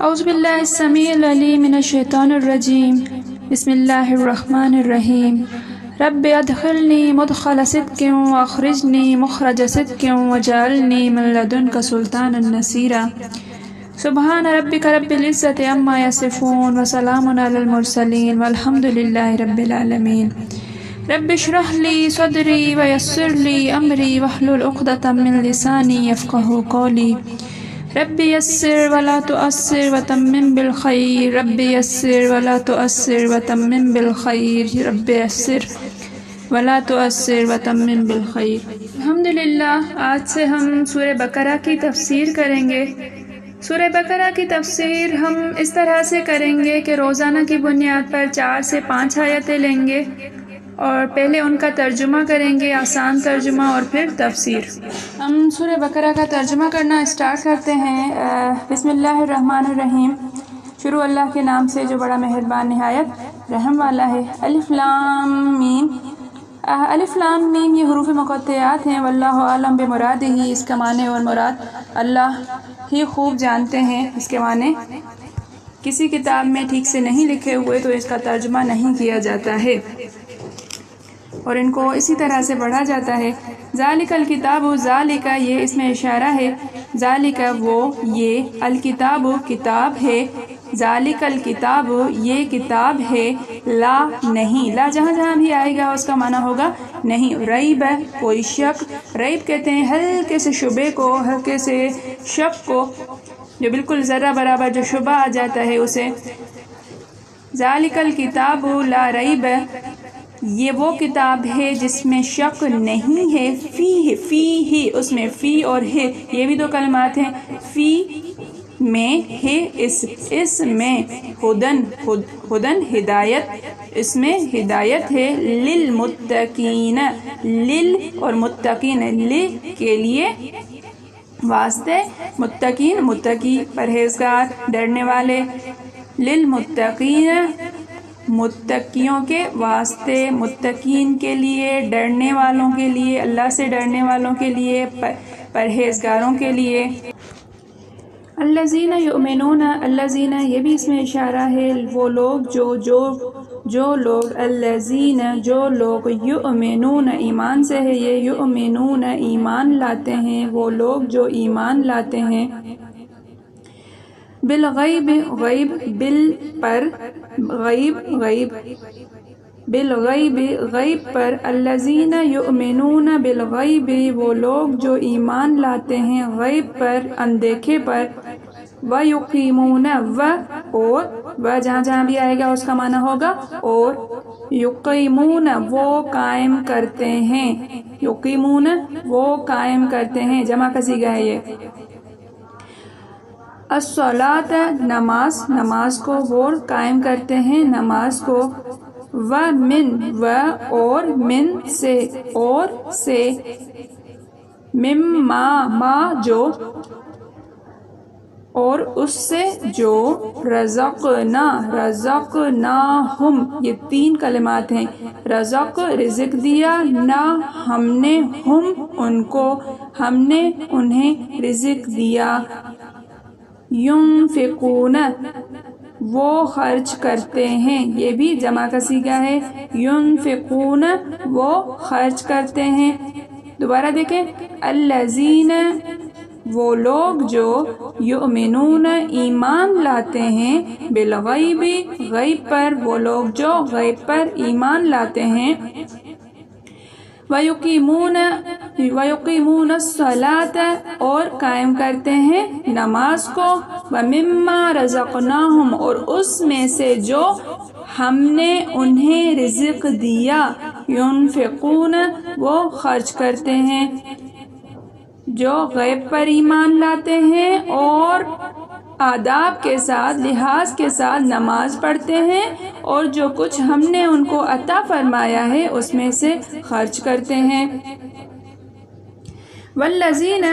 اعوذ باللہ السمیع العلیم من الشیطان الرجیم بسم اللہ الرحمن الرحیم رب ادخلنی مدخل صدق واخرجنی مخرج صدق وجعلنی من لدنک سلطانا نصیرا سبحان ربک رب العزت عما یصفون وسلام علی المرسلین والحمد للہ رب العالمین رب اشرح لی صدری ویسر لی امری واحلل عقدۃ من لسانی یفقہوا قولی رب یسر ولا تؤثر وتمم بالخیر رب یسر ولا تؤثر وتمم بالخیر رب یسر ولا تؤثر وتمم بالخیر۔ الحمدللہ، آج سے ہم سورہ بقرہ کی تفسیر کریں گے۔ سورہ بقرہ کی تفسیر ہم اس طرح سے کریں گے کہ روزانہ کی بنیاد پر 4 سے 5 آیتیں لیں گے اور پہلے ان کا ترجمہ کریں گے، آسان ترجمہ، اور پھر تفسیر۔ ہم سورہ بقرہ کا ترجمہ کرنا اسٹارٹ کرتے ہیں۔ بسم اللہ الرحمن الرحیم، شروع اللہ کے نام سے جو بڑا مہربان نہایت رحم والا ہے۔ الف لام میم۔ الف لام میم یہ حروف مقطعات ہیں، واللہ عالم بمرادہ، اس کے معنی اور مراد اللہ ہی خوب جانتے ہیں۔ اس کے معنی کسی کتاب میں ٹھیک سے نہیں لکھے ہوئے تو اس کا ترجمہ نہیں کیا جاتا ہے اور ان کو اسی طرح سے پڑھا جاتا ہے۔ ذالک الکتاب، ذالک یہ اس میں اشارہ ہے، ذالک وہ، یہ، الکتاب کتاب ہے، ذالک الکتاب یہ کتاب ہے، لا نہیں، لا جہاں جہاں بھی آئے گا اس کا معنی ہوگا نہیں، ریب کوئی شک، ریب کہتے ہیں ہلکے سے شبے کو، ہلکے سے شک کو، جو بالکل ذرہ برابر جو شبہ آ جاتا ہے اسے۔ ذالک الکتاب لا ریب، یہ وہ کتاب ہے جس میں شک نہیں ہے، فی اس میں فی اور ہے، یہ بھی 2 کلمات ہیں، فی میں ہے، اس میں ہدن ہدایت، اس میں ہدایت ہے، للمتقین، لل اور متقین، ل کے لیے واسطے، متقین متقی پرہیزگار ڈرنے والے، للمتقین متقیوں کے واسطے، متقین کے لیے، ڈرنے والوں کے لیے، اللہ سے ڈرنے والوں کے لیے، پرہیزگاروں کے لیے۔ الذین یؤمنون، الذین یہ بھی اس میں اشارہ ہے، وہ لوگ جو لوگ، الذین جو لوگ، یؤمنون ایمان سے ہے یہ، یؤمنون ایمان لاتے ہیں، وہ لوگ جو ایمان لاتے ہیں، بالغیب غیب، بال پر، غیب بالغیب غیب پر، الذین یؤمنون بالغیب وہ لوگ جو ایمان لاتے ہیں غیب پر، اندیکھے پر، ویقیمون اور جہاں جہاں بھی آئے گا اس کا معنی ہوگا اور، یقیمون وہ قائم کرتے ہیں، یقیمون وہ قائم کرتے ہیں، جمع کا صیغہ ہے یہ۔ الصلاۃ نماز کو، وہ قائم کرتے ہیں نماز کو، اور من سے، مما جو، اور اس سے جو، رزقناہم یہ 3 کلمات ہیں، رزق دیا، نہ ہم نے، ہم ان کو، ہم نے انہیں رزق دیا، ينفقون وہ خرچ کرتے ہیں، یہ بھی جمع کا صیغہ ہے، ينفقون وہ خرچ کرتے ہیں۔ دوبارہ دیکھیں، الذین وہ لوگ جو، یؤمنون ایمان لاتے ہیں، بالغیب غیب پر، وہ لوگ جو غیب پر ایمان لاتے ہیں، وَيُقِيمُونَ الصَّلَاةَ اور قائم کرتے ہیں نماز کو، وَمِمَّا رَزَقْنَاهُمْ اور اس میں سے جو ہم نے انہیں رزق دیا، يُنفِقُونَ وہ خرچ کرتے ہیں، جو غیب پر ایمان لاتے ہیں اور آداب کے ساتھ، لحاظ کے ساتھ نماز پڑھتے ہیں، اور جو کچھ ہم نے ان کو عطا فرمایا ہے اس میں سے خرچ کرتے ہیں۔ والذین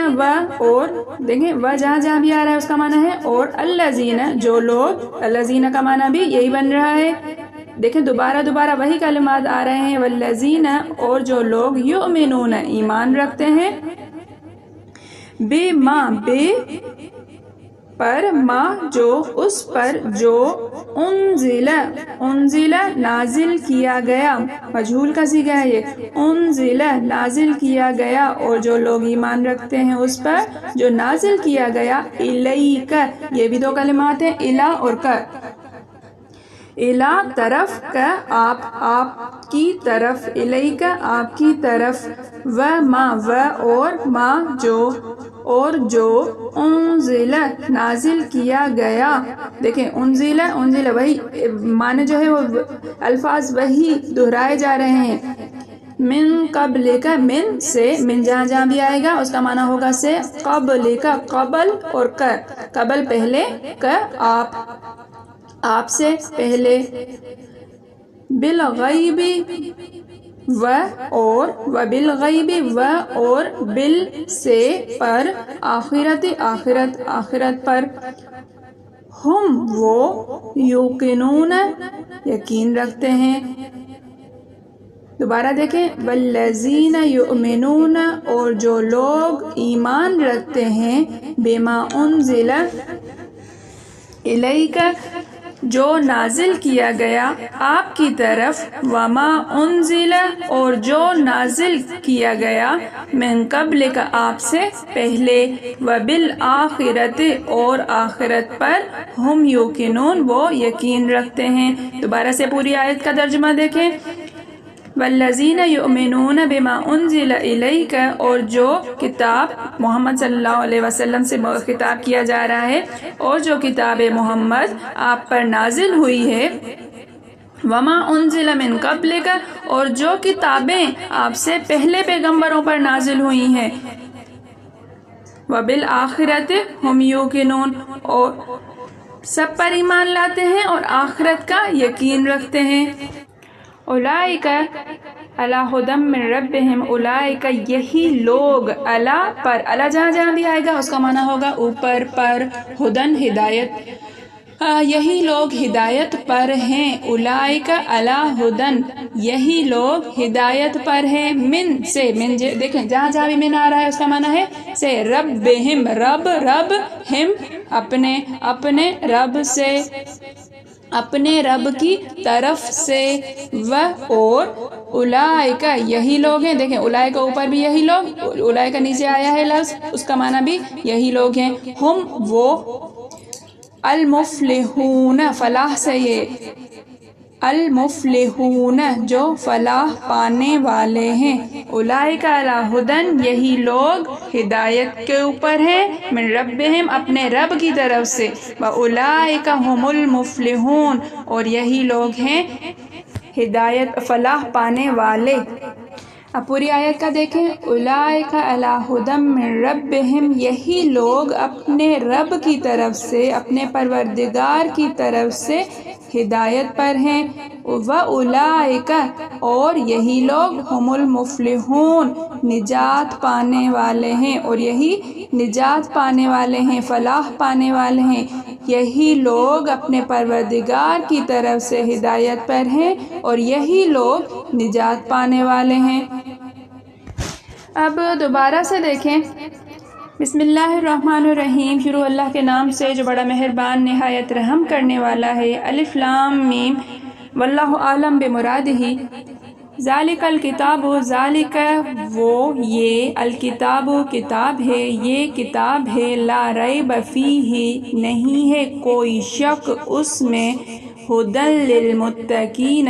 اور دیکھیں جہاں جہاں بھی آ رہا ہے اس کا معنی ہے اور، الذین جو لوگ، الذین کا معنی بھی یہی بن رہا ہے، دیکھیں دوبارہ وہی کلمات آ رہے ہیں، والذین اور جو لوگ، یؤمنون ایمان رکھتے ہیں، بے پر ما جو اس پر جو انزل نازل کیا گیا، مجہول کا صیغہ ہے یہ، انزل نازل کیا گیا، اور جو لوگ ایمان رکھتے ہیں اس پر جو نازل کیا گیا، الیک، یہ بھی دو کلمات ہیں، الا اور کا، الا طرف کا، آپ کی طرف، الیک آپ کی طرف، و ما و اور ما جو، اور جو انزل نازل کیا گیا۔ دیکھیں انزل وہی معنی جو ہے وہ الفاظ وہی دہرائے جا رہے ہیں۔ من قبل کا، من سے، من جہاں جہاں بھی آئے گا اس کا معنی ہوگا سے، قبل کا قبل، اور کا قبل پہلے، کا آپ سے پہلے، بالغیب و اور، و بالغیب و اور، بال سے پر، آخرت پر، ہم وہ، یوقنون یقین رکھتے ہیں۔ دوبارہ دیکھیں، والذین یؤمنون اور جو لوگ ایمان رکھتے ہیں، بما انزل الیک جو نازل کیا گیا آپ کی طرف، وما انزل اور جو نازل کیا گیا، من قبل کا آپ سے پہلے، وبالآخرۃ اور آخرت پر، ہم یوقنون وہ یقین رکھتے ہیں۔ دوبارہ سے پوری آیت کا ترجمہ دیکھیں، والذین یؤمنون بما انزل الیک، اور جو کتاب محمد صلی اللہ علیہ وسلم سے خطاب کیا جا رہا ہے، اور جو کتاب محمد آپ پر نازل ہوئی ہے، وما انزل من قبلک اور جو کتابیں آپ سے پہلے پیغمبروں پر نازل ہوئی ہیں، وبالآخرۃ ہم یوقنون اور سب پر ایمان لاتے ہیں اور آخرت کا یقین رکھتے ہیں۔ اولئک علی ھدی من ربہم، اولئک یہی لوگ، علی پر، علی جہاں جہاں بھی آئے گا اس کا معنی ہوگا اوپر، پر، ہدن ہدایت، یہی لوگ ہدایت پر ہیں، اولئک علی ھدی یہی لوگ ہدایت پر ہیں، من سے، من دیکھیں جہاں جہاں بھی من آ رہا ہے اس کا معنی ہے سے، ربہم رب، ہم اپنے رب سے، اپنے رب کی طرف سے، و اور اولئک یہی لوگ ہیں، دیکھیں اولئک اوپر بھی یہی لوگ، اولئک نیچے آیا ہے لفظ، اس کا معنی بھی یہی لوگ ہیں، ہم وہ، المفلحون فلاح سے یہ، المفلحون جو فلاح پانے والے ہیں، اولئک علی ھدی یہی لوگ ہدایت کے اوپر ہیں، من ربہم اپنے رب کی طرف سے، واولئک ھم المفلحون اور یہی لوگ ہیں ہدایت فلاح پانے والے۔ اب پوری آیت کا دیکھیں، اولئک علی ھدی من ربہم یہی لوگ اپنے رب کی طرف سے، اپنے پروردگار کی طرف سے ہدایت پر ہیں، واولئک اور یہی لوگ، ھم المفلحون نجات پانے والے ہیں، اور یہی نجات پانے والے ہیں، فلاح پانے والے ہیں، یہی لوگ اپنے پروردگار کی طرف سے ہدایت پر ہیں اور یہی لوگ نجات پانے والے ہیں۔ اب دوبارہ سے دیکھیں، بسم اللہ الرحمن الرحیم، شروع اللہ کے نام سے جو بڑا مہربان نہایت رحم کرنے والا ہے۔ الف لام میم، واللہ اعلم بمرادہ، ذالک الکتاب، ذالک وہ، یہ، الکتاب کتاب ہے، یہ کتاب ہے، لا ریب فیہ نہیں ہے کوئی شک اس میں، ھدی للمتقین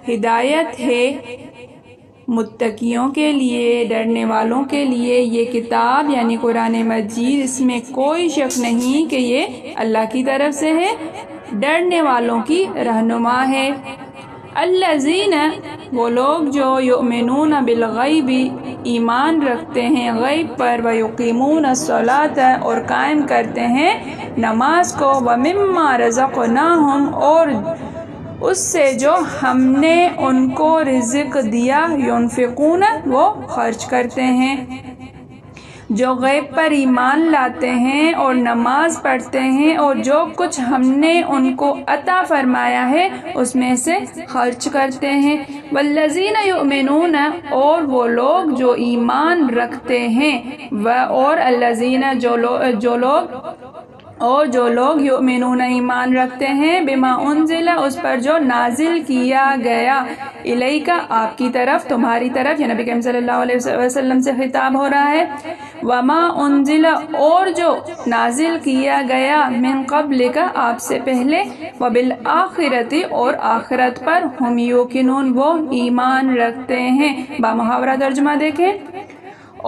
ہدایت ہے متقیوں کے لیے، ڈرنے والوں کے لیے، یہ کتاب یعنی قرآن مجید، اس میں کوئی شک نہیں کہ یہ اللہ کی طرف سے ہے، ڈرنے والوں کی رہنما ہے۔ الذین وہ لوگ جو یؤمنون بالغیب ایمان رکھتے ہیں غیب پر، ویقیمون الصلاۃ اور قائم کرتے ہیں نماز کو، ومما رزقناہم اور اس سے جو ہم نے ان کو رزق دیا، ينفقون وہ خرچ کرتے ہیں۔ جو غیب پر ایمان لاتے ہیں اور نماز پڑھتے ہیں اور جو کچھ ہم نے ان کو عطا فرمایا ہے اس میں سے خرچ کرتے ہیں۔ والذین یؤمنون اور وہ لوگ جو ایمان رکھتے ہیں، اور الذین جو لوگ اور جو لوگ یؤمنون ایمان رکھتے ہیں بما انزل اس پر جو نازل کیا گیا الیکا آپ کی طرف تمہاری طرف یا نبی کریم صلی اللہ علیہ وسلم سے خطاب ہو رہا ہے، وما انزل اور جو نازل کیا گیا من قبل کا آپ سے پہلے، وبالآخرت اور آخرت پر ہم یوقنون وہ ایمان رکھتے ہیں۔ بامحاورہ ترجمہ دیکھیں،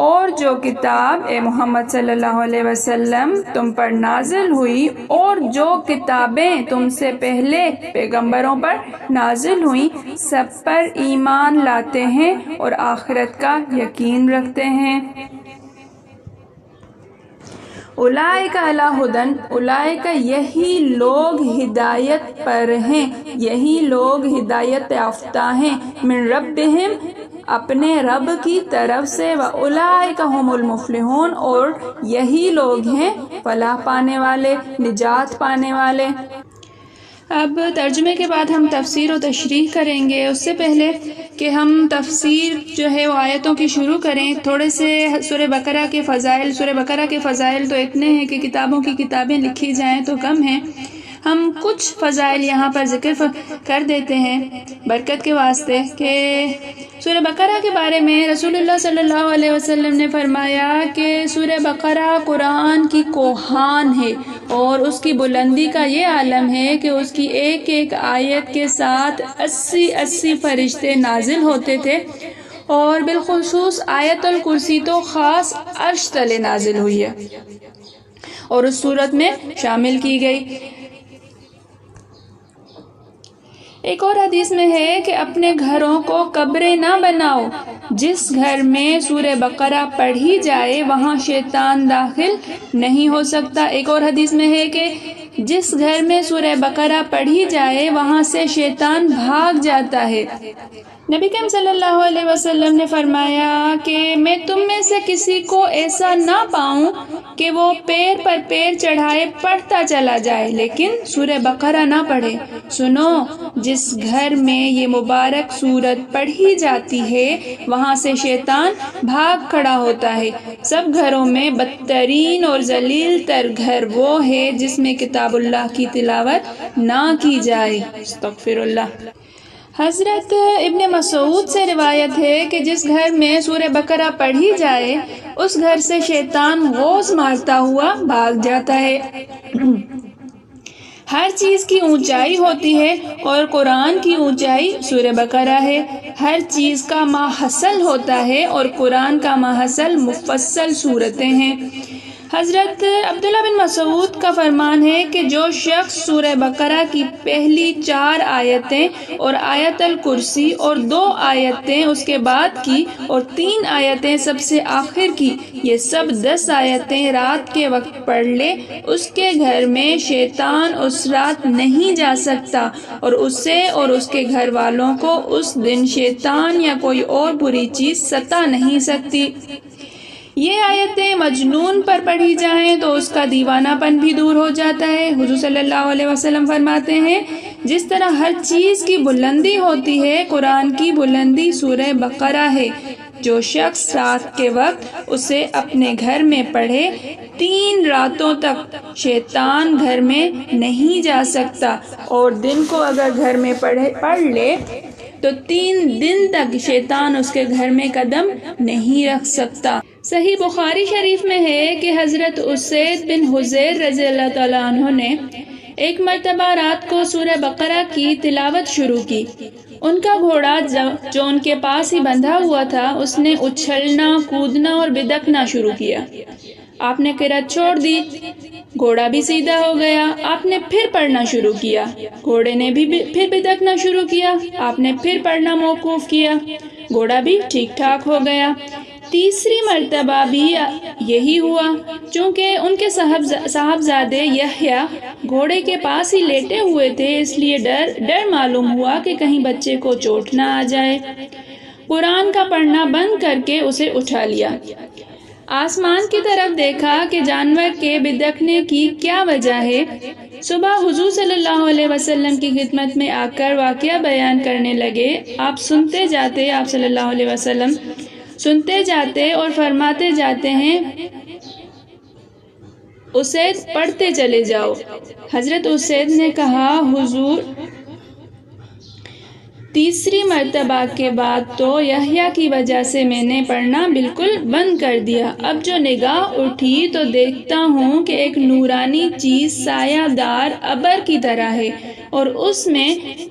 اور جو کتاب اے محمد صلی اللہ علیہ وسلم تم پر نازل ہوئی اور جو کتابیں تم سے پہلے پیغمبروں پر نازل ہوئیں سب پر ایمان لاتے ہیں اور آخرت کا یقین رکھتے ہیں۔ اولئک علی ھدی، اولئک یہی لوگ ہدایت پر ہیں، یہی لوگ ہدایت یافتہ ہیں، من ربہم اپنے رب کی طرف سے، وَأُولَٰئِکَ هُمُ الْمُفْلِحُونَ اور یہی لوگ ہیں فلاح پانے والے، نجات پانے والے۔ اب ترجمے کے بعد ہم تفسیر و تشریح کریں گے۔ اس سے پہلے کہ ہم تفسیر جو ہے وہ آیتوں کی شروع کریں، تھوڑے سے سورہ بقرہ کے فضائل، سورہ بقرہ کے فضائل تو اتنے ہیں کہ کتابوں کی کتابیں لکھی جائیں تو کم ہیں، ہم کچھ فضائل یہاں پر ذکر کر دیتے ہیں برکت کے واسطے کہ سورہ بقرہ کے بارے میں رسول اللہ صلی اللہ علیہ وسلم نے فرمایا کہ سورہ بقرہ قرآن کی کوہان ہے اور اس کی بلندی کا یہ عالم ہے کہ اس کی ایک ایک آیت کے ساتھ 80 فرشتے نازل ہوتے تھے، اور بالخصوص آیت الکرسی تو خاص عرش تلے نازل ہوئی ہے اور اس صورت میں شامل کی گئی۔ ایک اور حدیث میں ہے کہ اپنے گھروں کو قبریں نہ بناؤ، جس گھر میں سورہ بقرہ پڑھی جائے وہاں شیطان داخل نہیں ہو سکتا۔ ایک اور حدیث میں ہے کہ جس گھر میں سورہ بقرہ پڑھی جائے وہاں سے شیطان بھاگ جاتا ہے۔ نبی کریم صلی اللہ علیہ وسلم نے فرمایا کہ میں تم میں سے کسی کو ایسا نہ پاؤں کہ وہ پیر پر پیر چڑھائے پڑھتا چلا جائے لیکن سورہ بقرہ نہ پڑھے۔ سنو، جس گھر میں یہ مبارک سورت پڑھی جاتی ہے وہاں سے شیطان بھاگ کھڑا ہوتا ہے۔ سب گھروں میں بدترین اور ذلیل تر گھر وہ ہے جس میں کتاب اللہ کی تلاوت نہ کی جائے۔ استغفر اللہ۔ حضرت ابن مسعود سے روایت ہے کہ جس گھر میں سورہ بقرہ پڑھی جائے اس گھر سے شیطان غوز مارتا ہوا بھاگ جاتا ہے۔ ہر چیز کی اونچائی ہوتی ہے اور قرآن کی اونچائی سورہ بقرہ ہے۔ ہر چیز کا ماحصل ہوتا ہے اور قرآن کا ماحصل مفصل صورتیں ہیں۔ حضرت عبداللہ بن مسعود کا فرمان ہے کہ جو شخص سورہ بقرہ کی پہلی 4 آیتیں اور آیت الکرسی اور 2 آیتیں اس کے بعد کی اور 3 آیتیں سب سے آخر کی، یہ سب 10 آیتیں رات کے وقت پڑھ لے، اس کے گھر میں شیطان اس رات نہیں جا سکتا اور اسے اور اس کے گھر والوں کو اس دن شیطان یا کوئی اور بری چیز ستا نہیں سکتی۔ یہ آیتیں مجنون پر پڑھی جائیں تو اس کا دیوانہ پن بھی دور ہو جاتا ہے۔ حضور صلی اللہ علیہ وسلم فرماتے ہیں جس طرح ہر چیز کی بلندی ہوتی ہے قرآن کی بلندی سورہ بقرہ ہے۔ جو شخص رات کے وقت اسے اپنے گھر میں پڑھے 3 راتوں تک شیطان گھر میں نہیں جا سکتا، اور دن کو اگر گھر میں پڑھ لے تو 3 دن تک شیطان اس کے گھر میں قدم نہیں رکھ سکتا۔ صحیح بخاری شریف میں ہے کہ حضرت اسید بن حضیر رضی اللہ تعالیٰ عنہ نے ایک مرتبہ رات کو سورہ بقرہ کی تلاوت شروع کی۔ ان کا گھوڑا جو ان کے پاس ہی بندھا ہوا تھا اس نے اچھلنا، کودنا اور بدکنا شروع کیا۔ آپ نے قرأت چھوڑ دی، گھوڑا بھی سیدھا ہو گیا۔ آپ نے پھر پڑھنا شروع کیا، گھوڑے نے بھی پھر بدکنا شروع کیا۔ آپ نے پھر پڑھنا موقوف کیا، گھوڑا بھی ٹھیک ٹھاک ہو گیا۔ تیسری مرتبہ بھی یہی ہوا۔ چونکہ ان کے صاحبزادے یحییٰ گھوڑے کے پاس ہی لیٹے ہوئے تھے، اس لیے ڈر معلوم ہوا کہ کہیں بچے کو چوٹ نہ آ جائے۔ قرآن کا پڑھنا بند کر کے اسے اٹھا لیا، آسمان کی طرف دیکھا کہ جانور کے بدکنے کی کیا وجہ ہے۔ صبح حضور صلی اللہ علیہ وسلم کی خدمت میں آ کر واقعہ بیان کرنے لگے۔ آپ صلی اللہ علیہ وسلم سنتے جاتے اور فرماتے جاتے ہیں، اسید پڑھتے چلے جاؤ۔ حضرت اسید نے کہا حضور تیسری مرتبہ کے بعد تو یحییٰ کی وجہ سے میں نے پڑھنا بالکل بند کر دیا۔ اب جو نگاہ اٹھی تو دیکھتا ہوں کہ ایک نورانی چیز سایہ دار ابر کی طرح ہے اور اس میں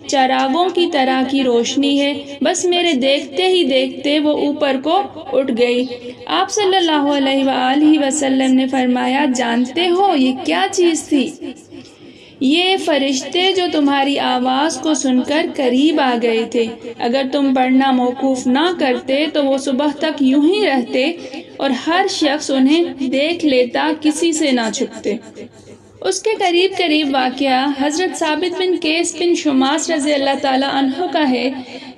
چراغوں کی طرح کی روشنی ہے۔ بس میرے دیکھتے ہی دیکھتے وہ اوپر کو اٹھ گئی۔ آپ صلی اللہ علیہ وآلہ وسلم نے فرمایا جانتے ہو یہ کیا چیز تھی؟ یہ فرشتے جو تمہاری آواز کو سن کر قریب آ گئے تھے۔ اگر تم پڑھنا موقوف نہ کرتے تو وہ صبح تک یوں ہی رہتے اور ہر شخص انہیں دیکھ لیتا، کسی سے نہ چھپتے۔ اس کے قریب واقعہ حضرت ثابت بن قیس بن شماس رضی اللہ تعالی عنہ کا ہے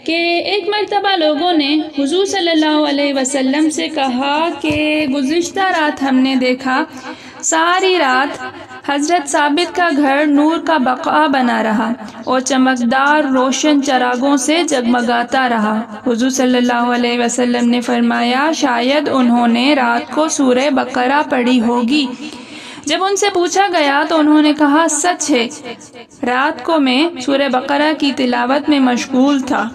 کہ ایک مرتبہ لوگوں نے حضور صلی اللہ علیہ وسلم سے کہا کہ گزشتہ رات ہم نے دیکھا ساری رات حضرت ثابت کا گھر نور کا بقعہ بنا رہا اور چمکدار روشن چراغوں سے جگمگاتا رہا۔ حضور صلی اللہ علیہ وسلم نے فرمایا شاید انہوں نے رات کو سورہ بقرہ پڑھی ہوگی۔ جب ان سے پوچھا گیا تو انہوں نے کہا سچ ہے، رات کو میں سورہ بقرہ کی تلاوت میں مشغول تھا۔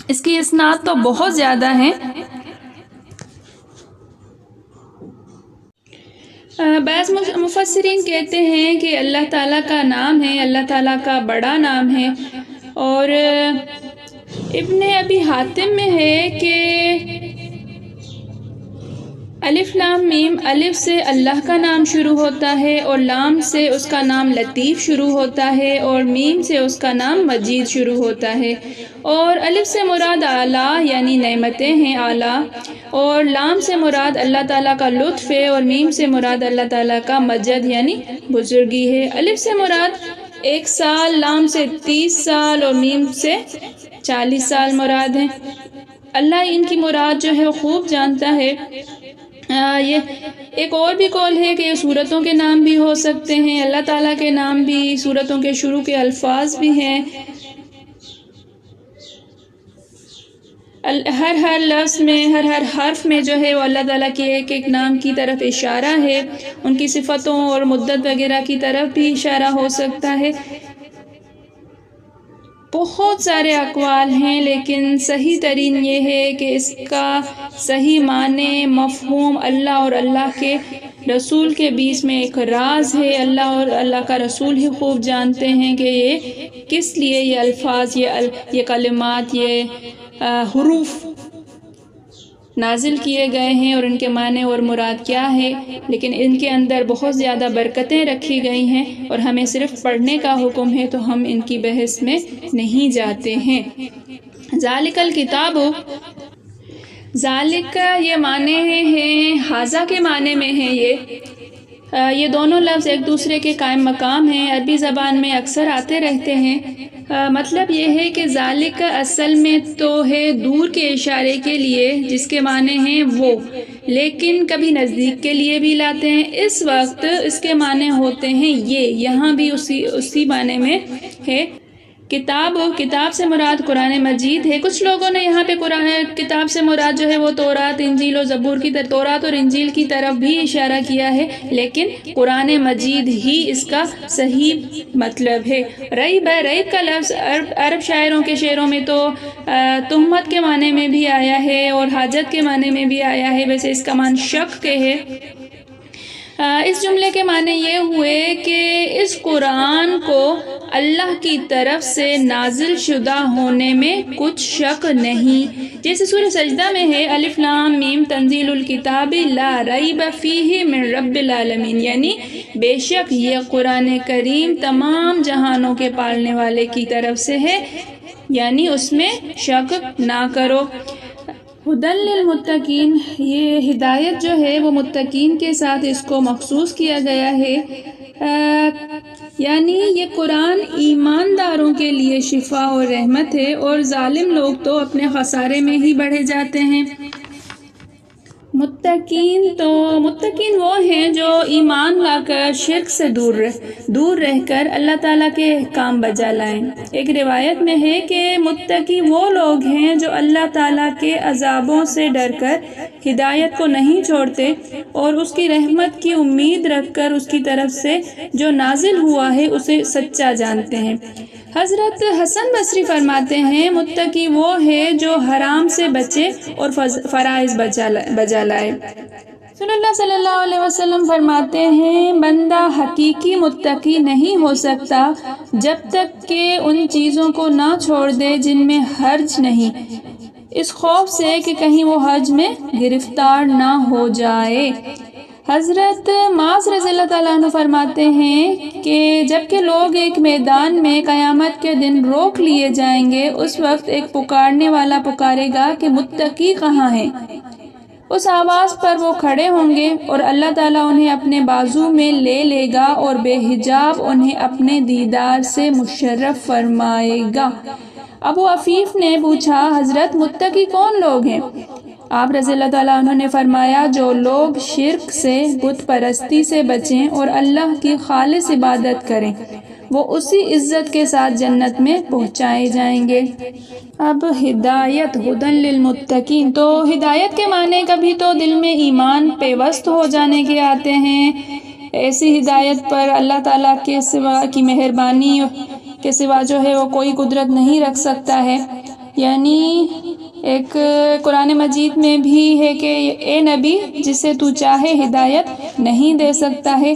اس کی اسناد تو بہت زیادہ ہیں۔ بعض مفسرین کہتے ہیں کہ اللہ تعالیٰ کا نام ہے، اللہ تعالیٰ کا بڑا نام ہے، اور ابن ابی حاتم میں ہے کہ الف لام میم، الف سے اللہ کا نام شروع ہوتا ہے اور لام سے اس کا نام لطیف شروع ہوتا ہے اور میم سے اس کا نام مجید شروع ہوتا ہے، اور الف سے مراد اعلیٰ یعنی نعمتیں ہیں اعلیٰ، اور لام سے مراد اللہ تعالیٰ کا لطف ہے اور میم سے مراد اللہ تعالیٰ کا مجد یعنی بزرگی ہے۔ الف سے مراد 1 سال، لام سے 30 سال اور میم سے 40 سال مراد ہیں۔ اللہ ان کی مراد جو ہے وہ خوب جانتا ہے۔ یہ ایک اور بھی قول ہے کہ یہ سورتوں کے نام بھی ہو سکتے ہیں، اللہ تعالیٰ کے نام بھی، سورتوں کے شروع کے الفاظ بھی ہیں۔ ہر لفظ میں، ہر حرف میں جو ہے وہ اللہ تعالیٰ کے ایک ایک نام کی طرف اشارہ ہے، ان کی صفتوں اور مدت وغیرہ کی طرف بھی اشارہ ہو سکتا ہے۔ بہت سارے اقوال ہیں لیکن صحیح ترین یہ ہے کہ اس کا صحیح معنی مفہوم اللہ اور اللہ کے رسول کے بیچ میں ایک راز ہے۔ اللہ اور اللہ کا رسول ہی خوب جانتے ہیں کہ یہ کس لیے یہ الفاظ، یہ کلمات، یہ حروف نازل کیے گئے ہیں اور ان کے معنی اور مراد کیا ہے، لیکن ان کے اندر بہت زیادہ برکتیں رکھی گئی ہیں اور ہمیں صرف پڑھنے کا حکم ہے تو ہم ان کی بحث میں نہیں جاتے ہیں۔ ذالک الکتاب، ذالک یہ معنی ہیں، حاذا کے معنی میں ہیں یہ دونوں لفظ ایک دوسرے کے قائم مقام ہیں، عربی زبان میں اکثر آتے رہتے ہیں۔ مطلب یہ ہے کہ ذالک اصل میں تو ہے دور کے اشارے کے لیے جس کے معنی ہیں وہ، لیکن کبھی نزدیک کے لیے بھی لاتے ہیں۔ اس وقت اس کے معنی ہوتے ہیں یہ، یہاں بھی اسی معنی میں ہے۔ کتاب سے مراد قرآن مجید ہے۔ کچھ لوگوں نے یہاں پہ کتاب سے مراد جو ہے وہ تورات، انجیل اور زبور کی طرف، تورات اور انجیل کی طرف بھی اشارہ کیا ہے، لیکن قرآن مجید ہی اس کا صحیح مطلب ہے۔ ریب کا لفظ عرب شاعروں کے شعروں میں تو تہمت کے معنی میں بھی آیا ہے اور حاجت کے معنی میں بھی آیا ہے، ویسے اس کا معنی شک کے ہے۔ اس جملے کے معنی یہ ہوئے کہ اس قرآن کو اللہ کی طرف سے نازل شدہ ہونے میں کچھ شک نہیں، جیسے سورہ سجدہ میں ہے الف لام میم تنزیل الکتاب لا ریب فیہ من رب العالمین، یعنی بے شک یہ قرآن کریم تمام جہانوں کے پالنے والے کی طرف سے ہے، یعنی اس میں شک نہ کرو۔ ہدی للمتقین، یہ ہدایت جو ہے وہ متقین کے ساتھ اس کو مخصوص کیا گیا ہے، یعنی یہ قرآن ایمانداروں کے لیے شفا اور رحمت ہے، اور ظالم لوگ تو اپنے خسارے میں ہی بڑھے جاتے ہیں۔ متقین وہ ہیں جو ایمان لا کر شرک سے دور رہ کر اللہ تعالیٰ کے احکام بجا لائیں۔ ایک روایت میں ہے کہ متقی وہ لوگ ہیں جو اللہ تعالیٰ کے عذابوں سے ڈر کر ہدایت کو نہیں چھوڑتے اور اس کی رحمت کی امید رکھ کر اس کی طرف سے جو نازل ہوا ہے اسے سچا جانتے ہیں۔ حضرت حسن بصری فرماتے ہیں متقی وہ ہے جو حرام سے بچے اور فرائض بجا لائے۔ رسول اللہ صلی اللہ علیہ وسلم فرماتے ہیں بندہ حقیقی متقی نہیں ہو سکتا جب تک کہ ان چیزوں کو نہ چھوڑ دے جن میں حرج نہیں، اس خوف سے کہ کہیں وہ حرج میں گرفتار نہ ہو جائے۔ حضرت معاذ رضی اللہ تعالیٰ عنہ فرماتے ہیں کہ جب کہ لوگ ایک میدان میں قیامت کے دن روک لیے جائیں گے، اس وقت ایک پکارنے والا پکارے گا کہ متقی کہاں ہیں؟ اس آواز پر وہ کھڑے ہوں گے اور اللہ تعالیٰ انہیں اپنے بازو میں لے گا اور بے حجاب انہیں اپنے دیدار سے مشرف فرمائے گا۔ ابو عفیف نے پوچھا حضرت متقی کون لوگ ہیں؟ آپ رضی اللہ تعالیٰ عنہ نے فرمایا جو لوگ شرک سے، بت پرستی سے بچیں اور اللہ کی خالص عبادت کریں وہ اسی عزت کے ساتھ جنت میں پہنچائے جائیں گے۔ اب ہدایت ہدن للمتقین، تو ہدایت کے معنی کبھی تو دل میں ایمان پیوست ہو جانے کے آتے ہیں۔ ایسی ہدایت پر اللہ تعالیٰ کے سوا کی مہربانی کے سوا جو ہے وہ کوئی قدرت نہیں رکھ سکتا ہے۔ یعنی ایک قرآن مجید میں بھی ہے کہ اے نبی جسے تو چاہے ہدایت نہیں دے سکتا ہے،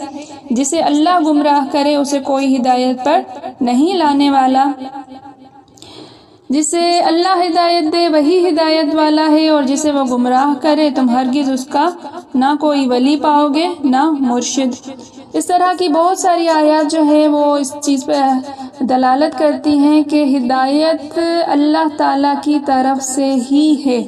جسے اللہ گمراہ کرے اسے کوئی ہدایت پر نہیں لانے والا، جسے اللہ ہدایت دے وہی ہدایت والا ہے، اور جسے وہ گمراہ کرے تم ہرگز اس کا نہ کوئی ولی پاؤ گے نہ مرشد۔ اس طرح کی بہت ساری آیات جو ہے وہ اس چیز پہ دلالت کرتی ہیں کہ ہدایت اللہ تعالیٰ کی طرف سے ہی ہے۔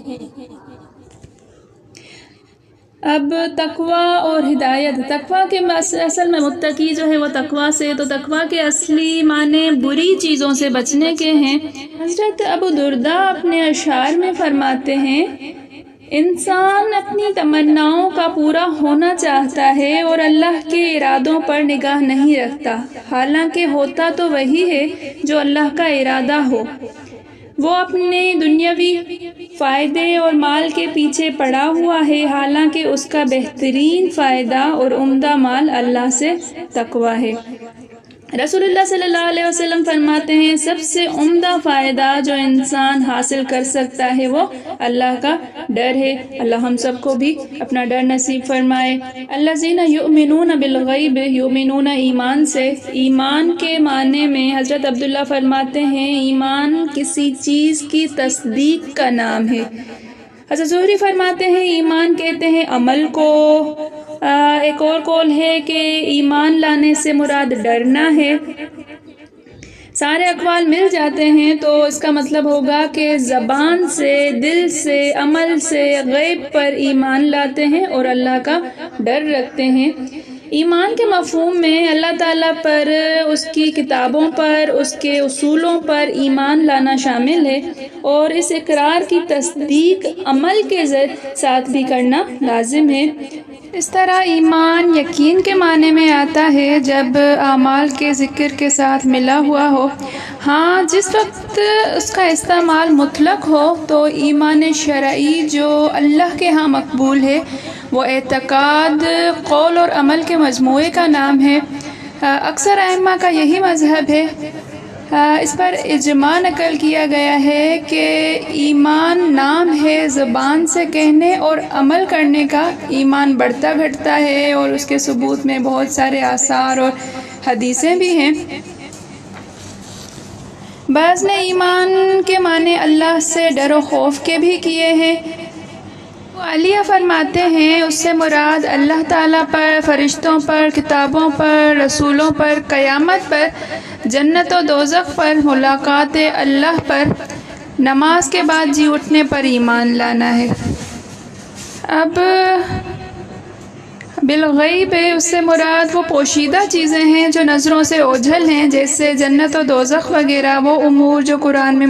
اب تقویٰ اور ہدایت، تقویٰ کے اصل میں متقی جو ہے وہ تقویٰ سے، تو تقویٰ کے اصلی معنی بری چیزوں سے بچنے کے ہیں۔ حضرت ابو درداء اپنے اشعار میں فرماتے ہیں انسان اپنی تمناؤں کا پورا ہونا چاہتا ہے اور اللہ کے ارادوں پر نگاہ نہیں رکھتا، حالانکہ ہوتا تو وہی ہے جو اللہ کا ارادہ ہو۔ وہ اپنے دنیاوی فائدے اور مال کے پیچھے پڑا ہوا ہے، حالانکہ اس کا بہترین فائدہ اور عمدہ مال اللہ سے تقویٰ ہے۔ رسول اللہ صلی اللہ علیہ وسلم فرماتے ہیں سب سے عمدہ فائدہ جو انسان حاصل کر سکتا ہے وہ اللہ کا ڈر ہے۔ اللہ ہم سب کو بھی اپنا ڈر نصیب فرمائے۔ الذین یؤمنون بالغیب، یؤمنون ایمان سے، ایمان کے معنی میں حضرت عبداللہ فرماتے ہیں ایمان کسی چیز کی تصدیق کا نام ہے۔ حضرت زہری فرماتے ہیں ایمان کہتے ہیں عمل کو۔ ایک اور قول ہے کہ ایمان لانے سے مراد ڈرنا ہے۔ سارے اقوال مل جاتے ہیں تو اس کا مطلب ہوگا کہ زبان سے، دل سے، عمل سے غیب پر ایمان لاتے ہیں اور اللہ کا ڈر رکھتے ہیں۔ ایمان کے مفہوم میں اللہ تعالیٰ پر، اس کی کتابوں پر، اس کے اصولوں پر ایمان لانا شامل ہے، اور اس اقرار کی تصدیق عمل کے ساتھ بھی کرنا لازم ہے۔ اس طرح ایمان یقین کے معنی میں آتا ہے جب اعمال کے ذکر کے ساتھ ملا ہوا ہو۔ ہاں، جس وقت اس کا استعمال مطلق ہو تو ایمان شرعی جو اللہ کے ہاں مقبول ہے وہ اعتقاد، قول اور عمل کے مجموعے کا نام ہے۔ اکثر ائمہ کا یہی مذہب ہے۔ اس پر اجماع نقل کیا گیا ہے کہ ایمان نام ہے زبان سے کہنے اور عمل کرنے کا۔ ایمان بڑھتا گھٹتا ہے اور اس کے ثبوت میں بہت سارے آثار اور حدیثیں بھی ہیں۔ بعض نے ایمان کے معنی اللہ سے ڈر و خوف کے بھی کیے ہیں۔ عالیہ فرماتے ہیں اس سے مراد اللہ تعالیٰ پر، فرشتوں پر، کتابوں پر، رسولوں پر، قیامت پر، جنت و دوزخ پر، ملاقات اللہ پر، نماز کے بعد جی اٹھنے پر ایمان لانا ہے۔ اب بالغیب اس سے مراد وہ پوشیدہ چیزیں ہیں جو نظروں سے اوجھل ہیں، جیسے جنت و دوزخ وغیرہ، وہ امور جو قرآن میں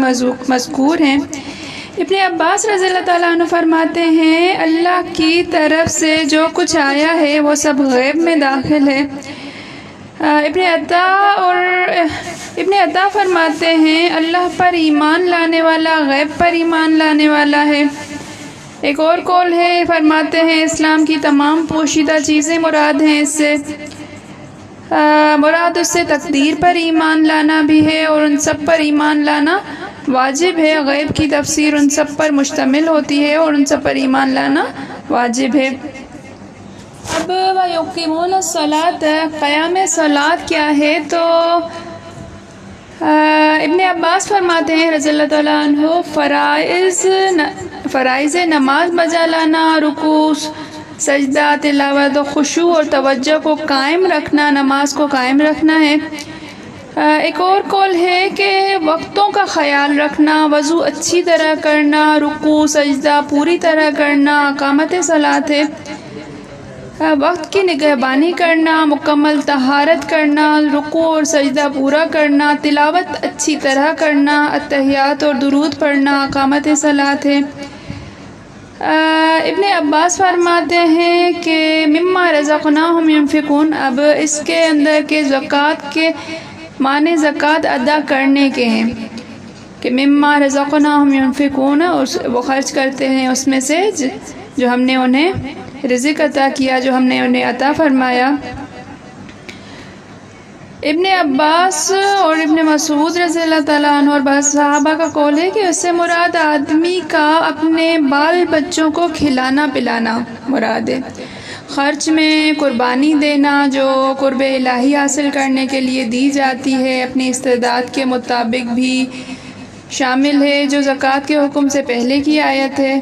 مذکور ہیں۔ ابن عباس رضی اللہ تعالیٰ عنہ فرماتے ہیں اللہ کی طرف سے جو کچھ آیا ہے وہ سب غیب میں داخل ہے۔ ابن عطا فرماتے ہیں اللہ پر ایمان لانے والا غیب پر ایمان لانے والا ہے۔ ایک اور قول ہے، فرماتے ہیں اسلام کی تمام پوشیدہ چیزیں مراد ہیں، اس سے مراد اس سے تقدیر پر ایمان لانا بھی ہے اور ان سب پر ایمان لانا واجب ہے۔ غیب کی تفسیر ان سب پر مشتمل ہوتی ہے اور ان سب پر ایمان لانا واجب ہے۔ اب وَيُقِيمُونَ الصَّلَاةَ، قیام صلاۃ کیا ہے؟ تو ابن عباس فرماتے ہیں رضی اللہ تعالیٰ عنہ فرائض نماز بجا لانا، رکوع، سجدہ، تلاوت و خشوع اور توجہ کو قائم رکھنا، نماز کو قائم رکھنا ہے۔ ایک اور قول ہے کہ وقتوں کا خیال رکھنا، وضو اچھی طرح کرنا، رکوع سجدہ پوری طرح کرنا اقامت صلاۃ ہے۔ وقت کی نگہبانی کرنا، مکمل طہارت کرنا، رکوع اور سجدہ پورا کرنا، تلاوت اچھی طرح کرنا، اتحیات اور درود پڑھنا اقامت صلاۃ ہے۔ ابن عباس فرماتے ہیں کہ مما رزقناہم ينفقون، اب اس کے اندر کے زکوٰۃ کے معنی زکوٰۃ ادا کرنے کے ہیں کہ مما رزقناہم ينفقون، وہ خرچ کرتے ہیں اس میں سے جو ہم نے انہیں رزق عطا کیا، جو ہم نے انہیں عطا فرمایا۔ ابن عباس اور ابن مسعود رضی اللہ تعالیٰ عنہ اور بعض صحابہ کا قول ہے کہ اس سے مراد آدمی کا اپنے بال بچوں کو کھلانا پلانا مراد ہے۔ خرچ میں قربانی دینا جو قرب الہی حاصل کرنے کے لیے دی جاتی ہے، اپنی استعداد کے مطابق بھی شامل ہے، جو زکوٰۃ کے حکم سے پہلے کی آیت ہے۔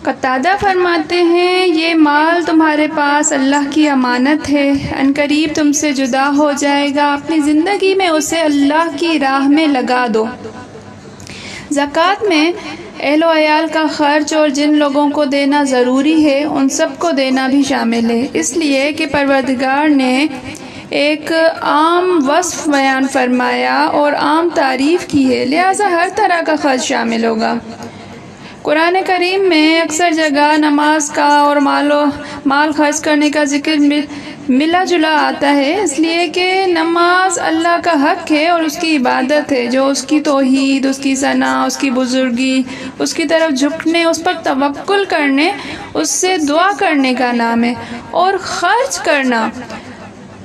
قتادہ فرماتے ہیں یہ مال تمہارے پاس اللہ کی امانت ہے، عنقریب تم سے جدا ہو جائے گا، اپنی زندگی میں اسے اللہ کی راہ میں لگا دو۔ زکوٰۃ میں اہل و عیال کا خرچ اور جن لوگوں کو دینا ضروری ہے ان سب کو دینا بھی شامل ہے، اس لیے کہ پروردگار نے ایک عام وصف بیان فرمایا اور عام تعریف کی ہے، لہذا ہر طرح کا خرچ شامل ہوگا۔ قرآن کریم میں اکثر جگہ نماز کا اور مال خرچ کرنے کا ذکر ملا جلا آتا ہے، اس لیے کہ نماز اللہ کا حق ہے اور اس کی عبادت ہے، جو اس کی توحید، اس کی ثنا، اس کی بزرگی، اس کی طرف جھکنے، اس پر توکل کرنے، اس سے دعا کرنے کا نام ہے۔ اور خرچ کرنا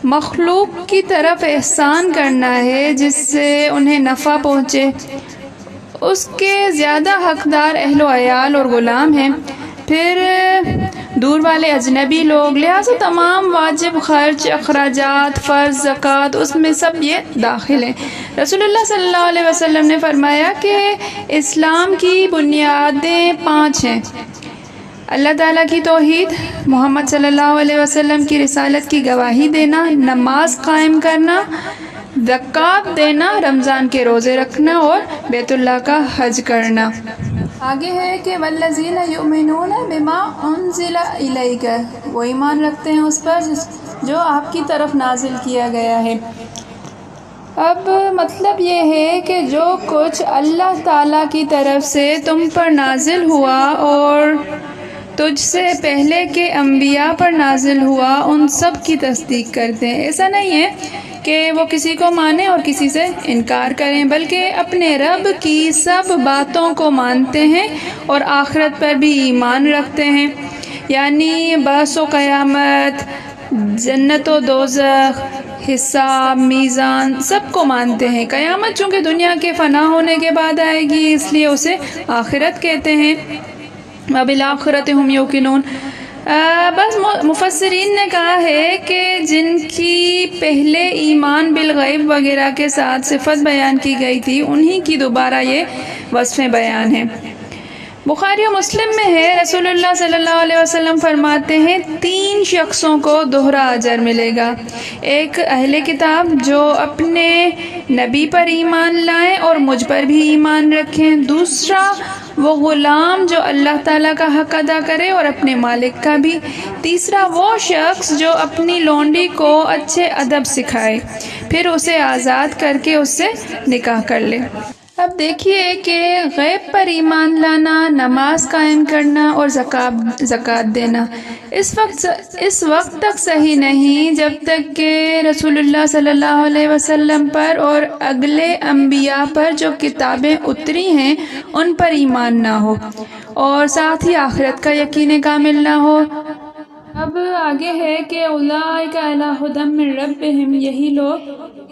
مخلوق کی طرف احسان کرنا ہے جس سے انہیں نفع پہنچے، اس کے زیادہ حقدار اہل و عیال اور غلام ہیں، پھر دور والے اجنبی لوگ، لہذا تمام واجب خرچ، اخراجات، فرض، زکوٰۃ، اس میں سب یہ داخل ہیں۔ رسول اللہ صلی اللہ علیہ وسلم نے فرمایا کہ اسلام کی بنیادیں 5 ہیں: اللہ تعالیٰ کی توحید، محمد صلی اللہ علیہ وسلم کی رسالت کی گواہی دینا، نماز قائم کرنا، زکوٰۃ دینا، رمضان کے روزے رکھنا اور بیت اللہ کا حج کرنا۔ آگے ہے کہ والذین یؤمنون بما انزل الیک، وہ ایمان رکھتے ہیں اس پر جو آپ کی طرف نازل کیا گیا ہے۔ اب مطلب یہ ہے کہ جو کچھ اللہ تعالیٰ کی طرف سے تم پر نازل ہوا اور تجھ سے پہلے کے انبیاء پر نازل ہوا، ان سب کی تصدیق کرتے ہیں۔ ایسا نہیں ہے کہ وہ کسی کو مانیں اور کسی سے انکار کریں، بلکہ اپنے رب کی سب باتوں کو مانتے ہیں اور آخرت پر بھی ایمان رکھتے ہیں، یعنی بحث و قیامت، جنت و دوزخ، حساب، میزان، سب کو مانتے ہیں۔ قیامت چونکہ دنیا کے فنا ہونے کے بعد آئے گی، اس لیے اسے آخرت کہتے ہیں۔ وَبِالْآخِرَةِ هُمْ يُوقِنُونَ۔ بس مفسرین نے کہا ہے کہ جن کی پہلے ایمان بالغیب وغیرہ کے ساتھ صفت بیان کی گئی تھی، انہی کی دوبارہ یہ وصفیں بیان ہیں۔ بخاری و مسلم میں ہے، رسول اللہ صلی اللہ علیہ وسلم فرماتے ہیں 3 شخصوں کو دوہرا اجر ملے گا: ایک اہل کتاب جو اپنے نبی پر ایمان لائیں اور مجھ پر بھی ایمان رکھیں، دوسرا وہ غلام جو اللہ تعالیٰ کا حق ادا کرے اور اپنے مالک کا بھی، تیسرا وہ شخص جو اپنی لونڈی کو اچھے ادب سکھائے پھر اسے آزاد کر کے اس سے نکاح کر لے۔ اب دیکھیے کہ غیب پر ایمان لانا، نماز قائم کرنا اور زکوٰۃ دینا اس وقت تک صحیح نہیں جب تک کہ رسول اللہ صلی اللہ علیہ وسلم پر اور اگلے انبیاء پر جو کتابیں اتری ہیں ان پر ایمان نہ ہو، اور ساتھ ہی آخرت کا یقین کامل نہ ہو۔ اب آگے ہے کہ اولئک علی ھدی من ربہم، یہی لوگ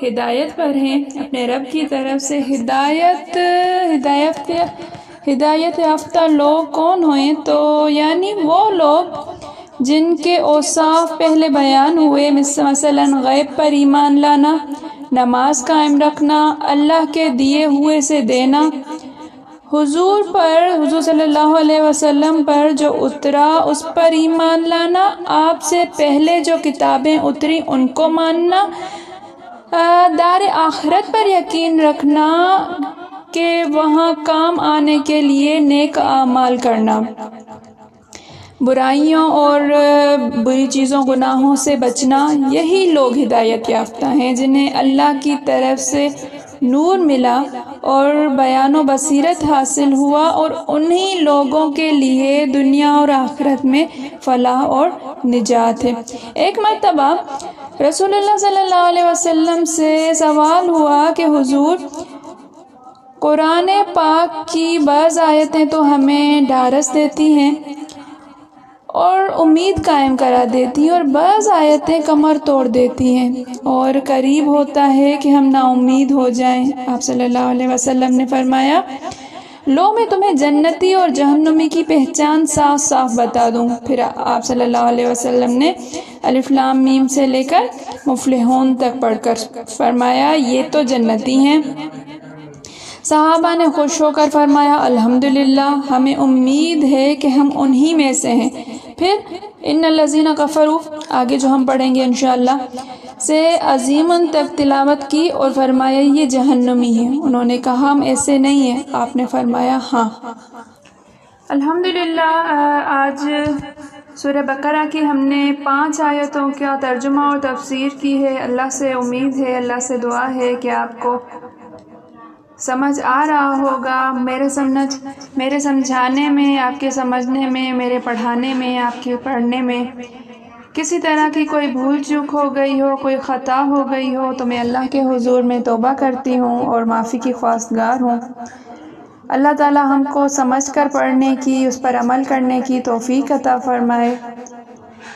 ہدایت پر ہیں اپنے رب کی طرف سے۔ ہدایت یافتہ لوگ کون ہوئیں؟ تو یعنی وہ لوگ جن کے اوصاف پہلے بیان ہوئے، مثلا غیب پر ایمان لانا، نماز قائم رکھنا، اللہ کے دیے ہوئے سے دینا، حضور صلی اللہ علیہ وسلم پر جو اترا اس پر ایمان لانا، آپ سے پہلے جو کتابیں اتری ان کو ماننا، دار آخرت پر یقین رکھنا کہ وہاں کام آنے کے لیے نیک اعمال کرنا، برائیوں اور بری چیزوں گناہوں سے بچنا، یہی لوگ ہدایت یافتہ ہیں جنہیں اللہ کی طرف سے نور ملا اور بیان و بصیرت حاصل ہوا، اور انہی لوگوں کے لیے دنیا اور آخرت میں فلاح اور نجات ہے۔ ایک مرتبہ رسول اللہ صلی اللہ علیہ وسلم سے سوال ہوا کہ حضور، قرآن پاک کی بعض آیتیں تو ہمیں ڈھارس دیتی ہیں اور امید قائم کرا دیتی ہیں، اور بعض آیتیں کمر توڑ دیتی ہیں اور قریب ہوتا ہے کہ ہم نا امید ہو جائیں۔ آپ صلی اللہ علیہ وسلم نے فرمایا، لو میں تمہیں جنتی اور جہنمی کی پہچان صاف صاف بتا دوں۔ پھر آپ صلی اللہ علیہ وسلم نے الف لام میم سے لے کر مفلحون تک پڑھ کر فرمایا، یہ تو جنتی ہیں۔ صحابہ نے خوش ہو کر فرمایا، الحمدللہ، ہمیں امید ہے کہ ہم انہی میں سے ہیں۔ پھر ان الذین کفروا، آگے جو ہم پڑھیں گے انشاءاللہ، سے عظیماً تک تلاوت کی اور فرمایا یہ جہنمی ہیں۔ انہوں نے کہا ہم ایسے نہیں ہیں۔ آپ نے فرمایا ہاں۔ الحمدللہ، آج سورہ بقرہ کی ہم نے 5 آیتوں کا ترجمہ اور تفسیر کی ہے۔ اللہ سے امید ہے، اللہ سے دعا ہے کہ آپ کو سمجھ آ رہا ہوگا۔ میرے سمجھانے میں، آپ کے سمجھنے میں، میرے پڑھانے میں، آپ کے پڑھنے میں کسی طرح کی کوئی بھول چوک ہو گئی ہو، کوئی خطا ہو گئی ہو تو میں اللہ کے حضور میں توبہ کرتی ہوں اور معافی کی خواستگار ہوں۔ اللہ تعالی ہم کو سمجھ کر پڑھنے کی، اس پر عمل کرنے کی توفیق عطا فرمائے۔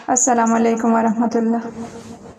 السلام علیکم ورحمۃ اللہ۔